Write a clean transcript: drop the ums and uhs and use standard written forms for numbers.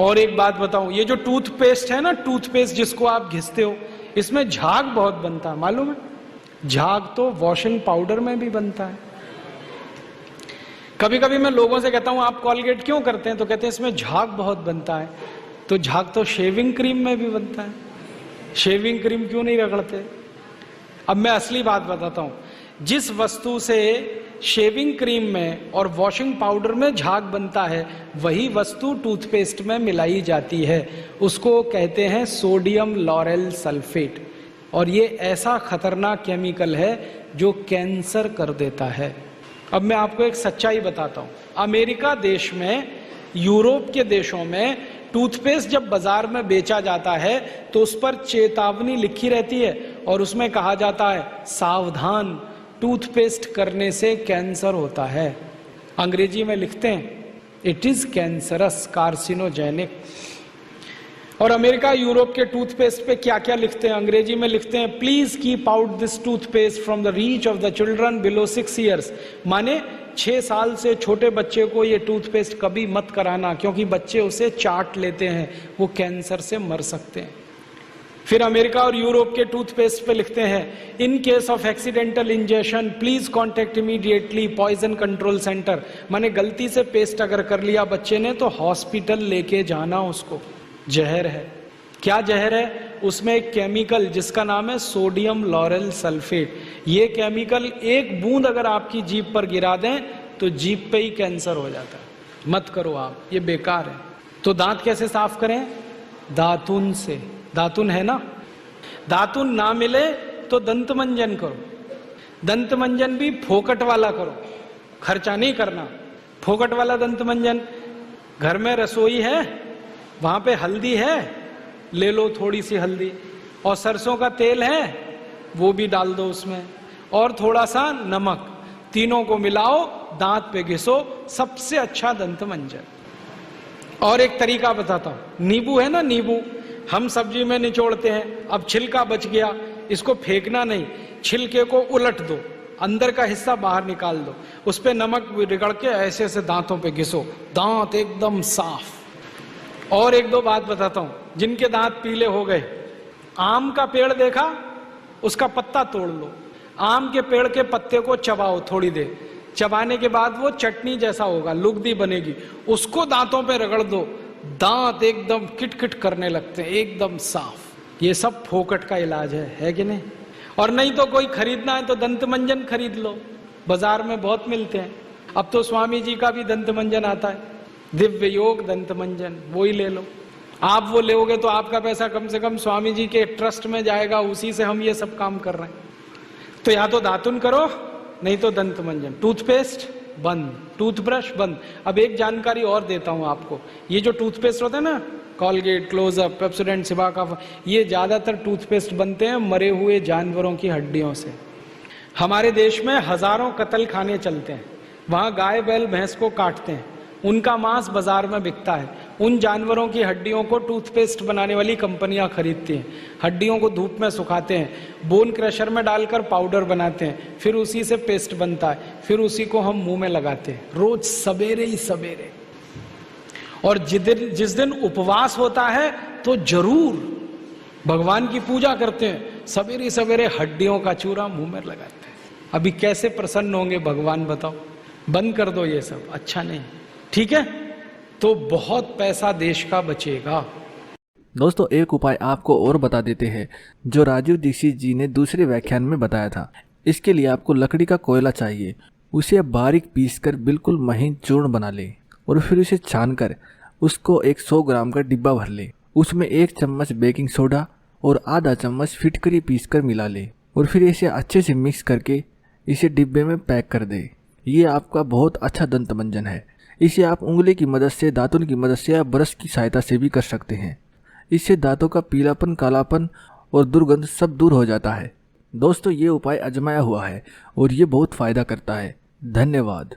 और एक बात बताऊं, ये जो टूथपेस्ट है ना, टूथपेस्ट जिसको आप घिसते हो, इसमें झाग बहुत बनता है, मालूम है? झाग तो वॉशिंग पाउडर में भी बनता है। कभी कभी मैं लोगों से कहता हूं आप कॉलगेट क्यों करते हैं, तो कहते हैं इसमें झाग बहुत बनता है। तो झाग तो शेविंग क्रीम में भी बनता है, शेविंग क्रीम क्यों नहीं रगड़ते? अब मैं असली बात बताता हूं, जिस वस्तु से शेविंग क्रीम में और वॉशिंग पाउडर में झाग बनता है, वही वस्तु टूथपेस्ट में मिलाई जाती है। उसको कहते हैं सोडियम लॉरेल सल्फेट, और ये ऐसा खतरनाक केमिकल है जो कैंसर कर देता है। अब मैं आपको एक सच्चाई बताता हूं, अमेरिका देश में, यूरोप के देशों में टूथपेस्ट जब बाजार में बेचा जाता है तो उस पर चेतावनी लिखी रहती है और उसमें कहा जाता है सावधान, टूथपेस्ट करने से कैंसर होता है। अंग्रेजी में लिखते हैं इट इज कैंसरस, कार्सिनोजेनिक। और अमेरिका यूरोप के टूथपेस्ट पे क्या क्या लिखते हैं? अंग्रेजी में लिखते हैं please keep out this toothpaste from the reach of the children below 6 years। माने 6 साल से छोटे बच्चे को ये टूथपेस्ट कभी मत कराना, क्योंकि बच्चे उसे चाट लेते हैं, वो कैंसर से मर सकते हैं। फिर अमेरिका और यूरोप के टूथपेस्ट पे लिखते हैं in case of accidental injection please contact immediately poison control centre. माने गलती से पेस्ट अगर कर लिया बच्चे ने तो हॉस्पिटल लेके जाना उसको। जहर है। क्या जहर है? उसमें एक केमिकल जिसका नाम है सोडियम लॉरेल सल्फेट। ये केमिकल एक बूंद अगर आपकी जीभ पर गिरा दें तो जीभ पे ही कैंसर हो जाता है। मत करो आप, ये बेकार है। तो दांत कैसे साफ करें? दातुन से। दातुन है ना? दातुन ना मिले तो दंत मंजन करो। दंत मंजन भी फोकट वाला करो, खर्चा नहीं करना। फोकट वाला दंत मंजन, घर में रसोई है, वहां पे हल्दी है, ले लो थोड़ी सी हल्दी, और सरसों का तेल है वो भी डाल दो उसमें, और थोड़ा सा नमक, तीनों को मिलाओ, दांत पे घिसो, सबसे अच्छा दंत मंजन। और एक तरीका बताता हूं, नींबू है ना, नींबू हम सब्जी में निचोड़ते हैं, अब छिलका बच गया, इसको फेंकना नहीं, छिलके को उलट दो, अंदर का हिस्सा बाहर निकाल दो, उस पे नमक रगड़ के ऐसे ऐसे दांतों पे घिसो, दांत एकदम साफ। और एक दो बात बताता हूं, जिनके दांत पीले हो गए, आम का पेड़ देखा, उसका पत्ता तोड़ लो, आम के पेड़ के पत्ते को चबाओ थोड़ी देर, चबाने के बाद वो चटनी जैसा होगा, लुगदी बनेगी, उसको दांतों पे रगड़ दो, दांत एकदम किटकिट करने लगते हैं, एकदम साफ। ये सब फोकट का इलाज है कि नहीं? और नहीं तो कोई खरीदना है तो दंत मंजन खरीद लो, बाजार में बहुत मिलते हैं। अब तो स्वामी जी का भी दंत मंजन आता है, दिव्य योग दंत मंजन, वो ही ले लो। आप वो लोगे तो आपका पैसा कम से कम स्वामी जी के ट्रस्ट में जाएगा, उसी से हम ये सब काम कर रहे हैं। तो या तो दातुन करो, नहीं तो दंत मंजन। टूथपेस्ट बंद, टूथब्रश बंद। अब एक जानकारी और देता हूं आपको, ये जो टूथपेस्ट होता है ना, कॉलगेट, क्लोजअप, पेप्सोडेंट, सिबाका, ये ज्यादातर टूथपेस्ट बनते हैं मरे हुए जानवरों की हड्डियों से। हमारे देश में हजारों कत्ल खाने चलते हैं, वहां गाय बैल भैंस को काटते हैं, उनका मांस बाजार में बिकता है, उन जानवरों की हड्डियों को टूथपेस्ट बनाने वाली कंपनियां खरीदती हैं, हड्डियों को धूप में सुखाते हैं, बोन क्रशर में डालकर पाउडर बनाते हैं, फिर उसी से पेस्ट बनता है, फिर उसी को हम मुंह में लगाते हैं रोज सवेरे ही सवेरे। और जिस दिन उपवास होता है तो जरूर भगवान की पूजा करते हैं, सवेरे सवेरे हड्डियों का चूरा मुंह में लगाते हैं। अभी कैसे प्रसन्न होंगे भगवान बताओ? बंद कर दो ये सब, अच्छा नहीं, ठीक है? तो बहुत पैसा देश का बचेगा। दोस्तों एक उपाय आपको और बता देते हैं जो राजीव दीक्षित जी ने दूसरे व्याख्यान में बताया था। इसके लिए आपको लकड़ी का कोयला चाहिए, उसे बारीक पीसकर बिल्कुल महीन चूर्ण बना ले और फिर उसे छानकर उसको एक 100 ग्राम का डिब्बा भर ले। उसमें 1 चम्मच बेकिंग सोडा और आधा चम्मच फिटकरी पीसकर मिला ले और फिर इसे अच्छे से मिक्स करके इसे डिब्बे में पैक कर दे। ये आपका बहुत अच्छा दंत मंजन है। इसे आप उंगली की मदद से, दातुन की मदद से या ब्रश की सहायता से भी कर सकते हैं। इससे दांतों का पीलापन, कालापन और दुर्गंध सब दूर हो जाता है। दोस्तों ये उपाय आजमाया हुआ है और ये बहुत फायदा करता है। धन्यवाद।